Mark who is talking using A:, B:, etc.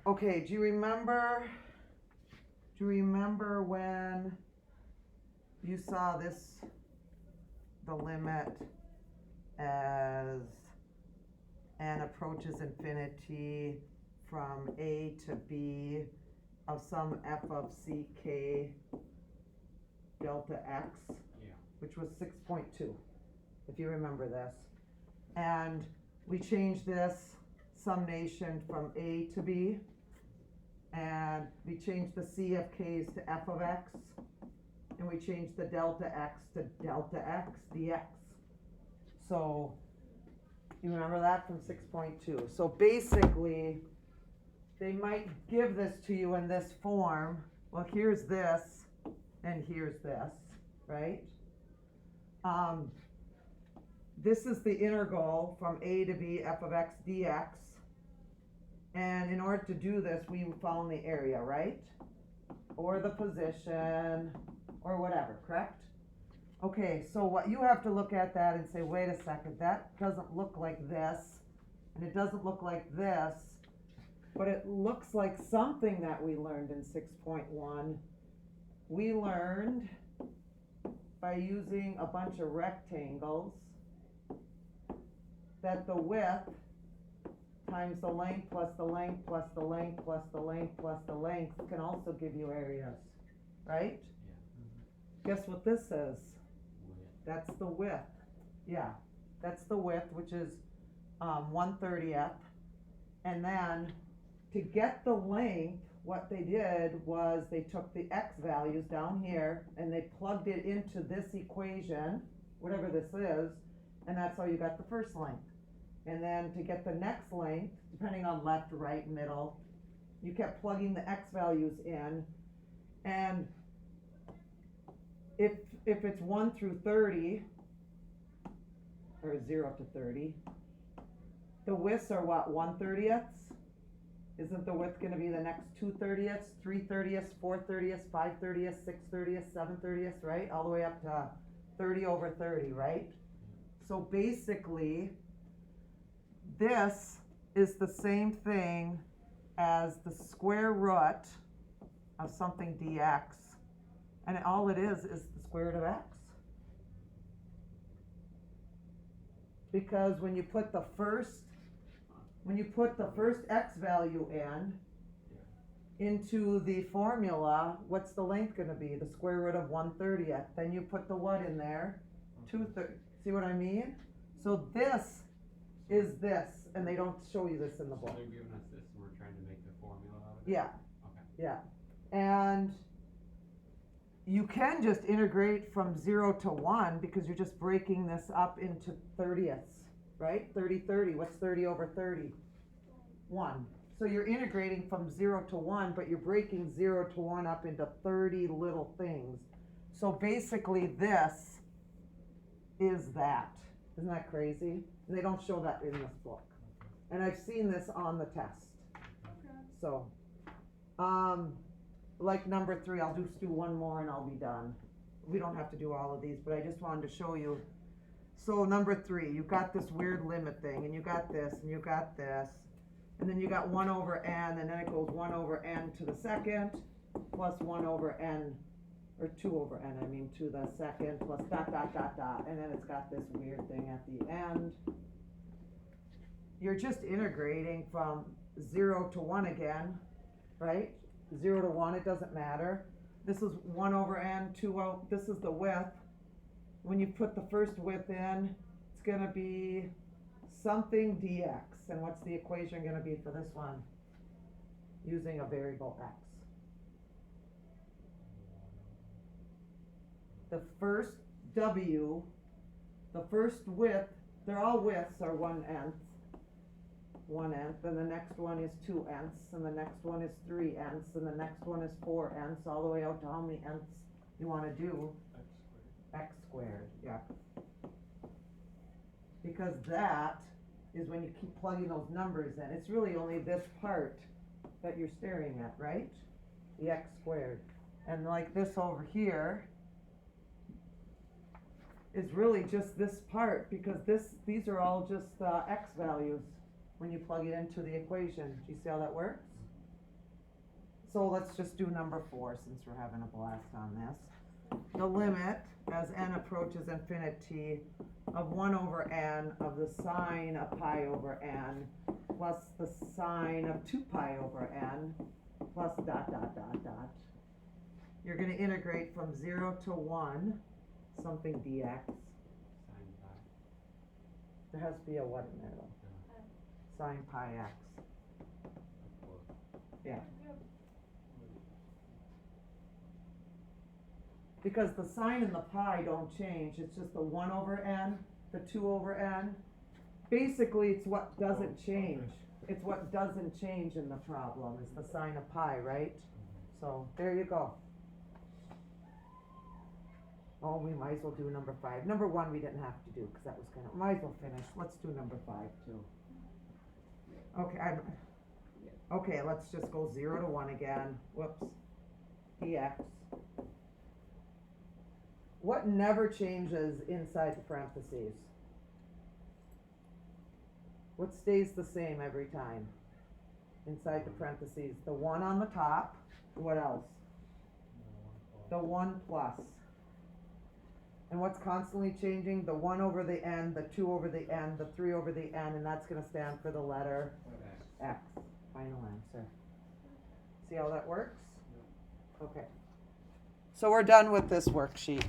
A: Okay, do you remember when you saw this, the limit as n approaches infinity from a to b of some f of ck delta x, which was 6.2, if you remember this. And we changed this summation from a to b, and we changed the c of k's to f of x, and we changed the delta x to delta x dx. So you remember that from 6.2. So basically, they might give this to you in this form. Well, here's this, and here's this, right? This is the integral from a to b f of x dx. And in order to do this, we found the area, right? Or the position, or whatever, correct? Okay, so what you have to look at that and say, wait a second, that doesn't look like this, and it doesn't look like this, but it looks like something that we learned in 6.1. We learned by using a bunch of rectangles that the width times the length plus the length plus the length plus the length plus the length can also give you areas, right? Yeah. Guess what this is? That's the width. Yeah, that's the width, which is 1/30th. And then to get the length, what they did was they took the x values down here and they plugged it into this equation, whatever this is, and that's how you got the first length. And then to get the next length, depending on left, right, middle, you kept plugging the x values in. And if it's 1 through 30, or 0 to 30, the widths are what, 1/30? Isn't the width going to be the next 2/30, 3/30, 4/30, 5/30, 6/30, 7/30, right? All the way up to 30 over 30, right? So basically, this is the same thing as the square root of something dx, and all it is the square root of x. Because when you put the first x value into the formula, what's the length going to be? The square root of 1/30th. Then you put the what in there? 2/30. See what I mean? So this is this, and they don't show you this in the book.
B: So they're giving us this, and we're trying to make the formula out of it?
A: Yeah.
B: Okay.
A: Yeah. And you can just integrate from 0 to 1 because you're just breaking this up into 30ths, right? 30/30. What's 30 over 30? 1. So you're integrating from 0 to 1, but you're breaking 0 to 1 up into 30 little things. So basically this is that. Isn't that crazy? And they don't show that in this book. And I've seen this on the test.
C: Okay.
A: So, like number 3, I'll just do one more and I'll be done. We don't have to do all of these, but I just wanted to show you. So number 3, you've got this weird limit thing, and you got this, and you got this, and then you got 1 over n, and then it goes 1 over n to the second, plus 1 over n, or 2 over n, I mean, to the second, plus dot, dot, dot, dot, and then it's got this weird thing at the end. You're just integrating from 0 to 1 again, right? 0 to 1, it doesn't matter. This is 1 over n, 2 out, this is the width. When you put the first width in, it's going to be something dx. And what's the equation going to be for this one? Using a variable x. The first w, the first width, they're all widths are 1/n, 1/n, then the next one is 2/n, and the next one is 3/n, and the next one is 4/n, all the way out to how many n's you want to do? X squared, yeah. Because that is when you keep plugging those numbers in. It's really only this part that you're staring at, right? The x squared. And like this over here is really just this part, because these are all just x values. when you plug it into the equation. Do you see how that works? So let's just do number 4 since we're having a blast on this. The limit as n approaches infinity of 1 over n of the sine of pi over n plus the sine of 2 pi over n plus dot dot dot dot. You're going to integrate from 0 to 1 something dx.
B: Sine pi.
A: There has to be a what in there though? Sine pi x. Yeah. Because the sine and the pi don't change, it's just the 1 over n, the 2 over n. Basically, it's what doesn't change. It's what doesn't change in the problem, is the sine of pi, right? So, there you go. Oh, we might as well do number 5. Number 1 we didn't have to do, because that was kind of, might as well finish. Let's do number 5 too. Okay, okay, let's just go 0 to 1 again. Whoops. dx. What never changes inside the parentheses? What stays the same every time? Inside the parentheses, the 1 on the top, what else? The 1 plus. And what's constantly changing? The 1 over the n, the 2 over the n, the 3 over the n, and that's going to stand for the letter x. Final answer. See how that works? Okay. So we're done with this worksheet.